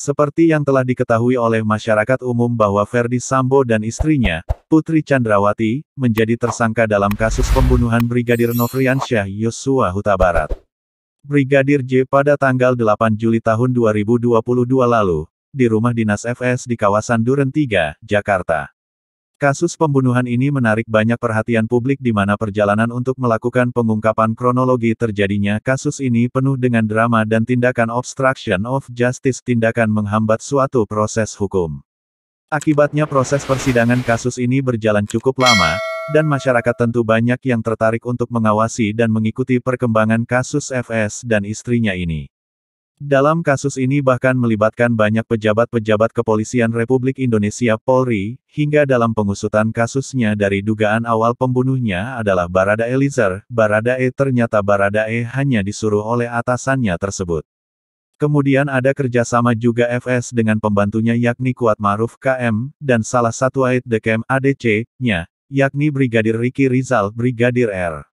Seperti yang telah diketahui oleh masyarakat umum bahwa Ferdy Sambo dan istrinya, Putri Chandrawati, menjadi tersangka dalam kasus pembunuhan Brigadir Nofriansyah Yosua Huta Barat. Brigadir J pada tanggal 8 Juli tahun 2022 lalu, di rumah dinas FS di kawasan Duren 3, Jakarta. Kasus pembunuhan ini menarik banyak perhatian publik di mana perjalanan untuk melakukan pengungkapan kronologi terjadinya kasus ini penuh dengan drama dan tindakan obstruction of justice, tindakan menghambat suatu proses hukum. Akibatnya proses persidangan kasus ini berjalan cukup lama, dan masyarakat tentu banyak yang tertarik untuk mengawasi dan mengikuti perkembangan kasus FS dan istrinya ini. Dalam kasus ini bahkan melibatkan banyak pejabat-pejabat kepolisian Republik Indonesia Polri, hingga dalam pengusutan kasusnya dari dugaan awal pembunuhnya adalah Barada Eliezer, Baradae, ternyata Baradae hanya disuruh oleh atasannya tersebut. Kemudian ada kerjasama juga FS dengan pembantunya yakni Kuat Ma'ruf KM, dan salah satu aide de camp ADC-nya, yakni Brigadir Ricky Rizal, Brigadir R.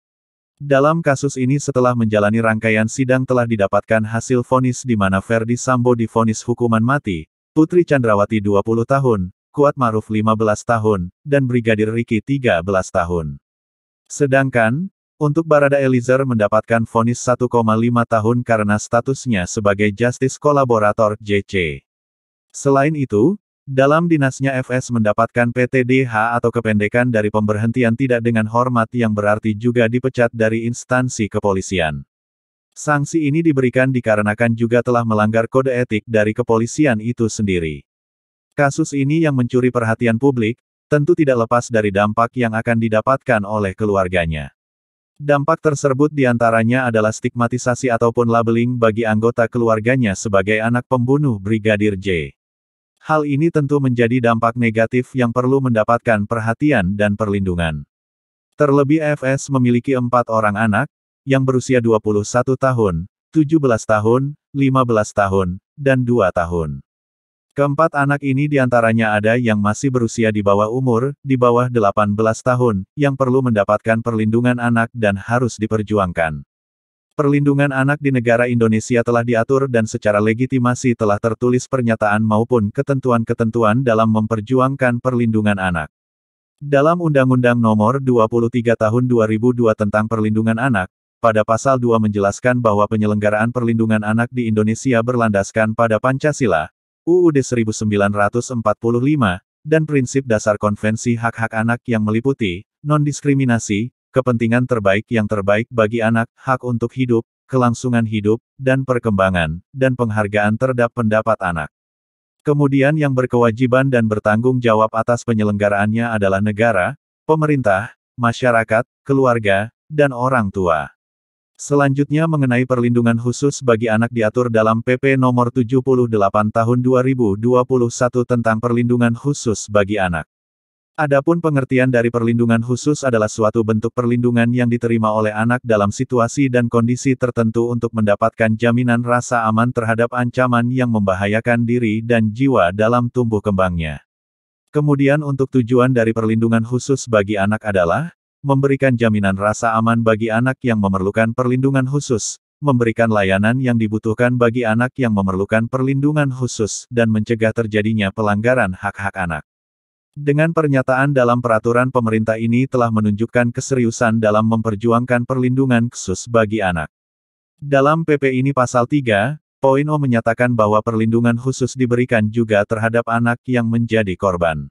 Dalam kasus ini setelah menjalani rangkaian sidang telah didapatkan hasil vonis di mana Ferdy Sambo divonis hukuman mati, Putri Chandrawati 20 tahun, Kuat Ma'ruf 15 tahun, dan Brigadir Ricky 13 tahun. Sedangkan, untuk Barada Eliezer mendapatkan vonis 1,5 tahun karena statusnya sebagai Justice Collaborator (JC). Selain itu, dalam dinasnya FS mendapatkan PTDH atau kependekan dari pemberhentian tidak dengan hormat yang berarti juga dipecat dari instansi kepolisian. Sanksi ini diberikan dikarenakan juga telah melanggar kode etik dari kepolisian itu sendiri. Kasus ini yang mencuri perhatian publik, tentu tidak lepas dari dampak yang akan didapatkan oleh keluarganya. Dampak tersebut diantaranya adalah stigmatisasi ataupun labeling bagi anggota keluarganya sebagai anak pembunuh Brigadir J. Hal ini tentu menjadi dampak negatif yang perlu mendapatkan perhatian dan perlindungan. Terlebih FS memiliki 4 orang anak, yang berusia 21 tahun, 17 tahun, 15 tahun, dan 2 tahun. Keempat anak ini diantaranya ada yang masih berusia di bawah umur, di bawah 18 tahun, yang perlu mendapatkan perlindungan anak dan harus diperjuangkan. Perlindungan anak di negara Indonesia telah diatur dan secara legitimasi telah tertulis pernyataan maupun ketentuan-ketentuan dalam memperjuangkan perlindungan anak. Dalam Undang-Undang Nomor 23 Tahun 2002 tentang Perlindungan Anak, pada pasal 2 menjelaskan bahwa penyelenggaraan perlindungan anak di Indonesia berlandaskan pada Pancasila, UUD 1945, dan prinsip dasar Konvensi Hak-Hak Anak yang meliputi, non-diskriminasi, kepentingan terbaik yang terbaik bagi anak, hak untuk hidup, kelangsungan hidup, dan perkembangan, dan penghargaan terhadap pendapat anak. Kemudian yang berkewajiban dan bertanggung jawab atas penyelenggaraannya adalah negara, pemerintah, masyarakat, keluarga, dan orang tua. Selanjutnya mengenai perlindungan khusus bagi anak diatur dalam PP Nomor 78 Tahun 2021 tentang perlindungan khusus bagi anak. Adapun pengertian dari perlindungan khusus adalah suatu bentuk perlindungan yang diterima oleh anak dalam situasi dan kondisi tertentu untuk mendapatkan jaminan rasa aman terhadap ancaman yang membahayakan diri dan jiwa dalam tumbuh kembangnya. Kemudian untuk tujuan dari perlindungan khusus bagi anak adalah memberikan jaminan rasa aman bagi anak yang memerlukan perlindungan khusus, memberikan layanan yang dibutuhkan bagi anak yang memerlukan perlindungan khusus, dan mencegah terjadinya pelanggaran hak-hak anak. Dengan pernyataan dalam peraturan pemerintah ini telah menunjukkan keseriusan dalam memperjuangkan perlindungan khusus bagi anak. Dalam PP ini pasal 3, poin O menyatakan bahwa perlindungan khusus diberikan juga terhadap anak yang menjadi korban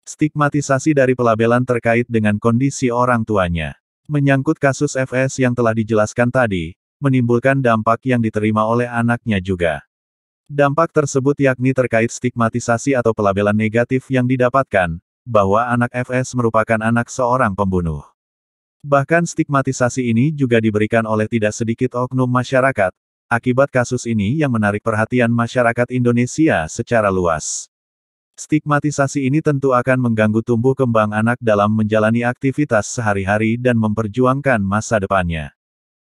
stigmatisasi dari pelabelan terkait dengan kondisi orang tuanya. Menyangkut kasus FS yang telah dijelaskan tadi, menimbulkan dampak yang diterima oleh anaknya juga. Dampak tersebut yakni terkait stigmatisasi atau pelabelan negatif yang didapatkan, bahwa anak FS merupakan anak seorang pembunuh. Bahkan stigmatisasi ini juga diberikan oleh tidak sedikit oknum masyarakat, akibat kasus ini yang menarik perhatian masyarakat Indonesia secara luas. Stigmatisasi ini tentu akan mengganggu tumbuh kembang anak dalam menjalani aktivitas sehari-hari dan memperjuangkan masa depannya.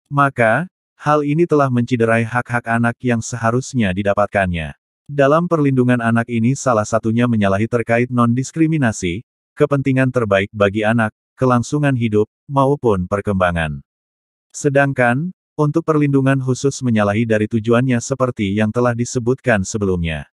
Maka, hal ini telah menciderai hak-hak anak yang seharusnya didapatkannya. Dalam perlindungan anak ini salah satunya menyalahi terkait non-diskriminasi, kepentingan terbaik bagi anak, kelangsungan hidup, maupun perkembangan. Sedangkan, untuk perlindungan khusus menyalahi dari tujuannya seperti yang telah disebutkan sebelumnya.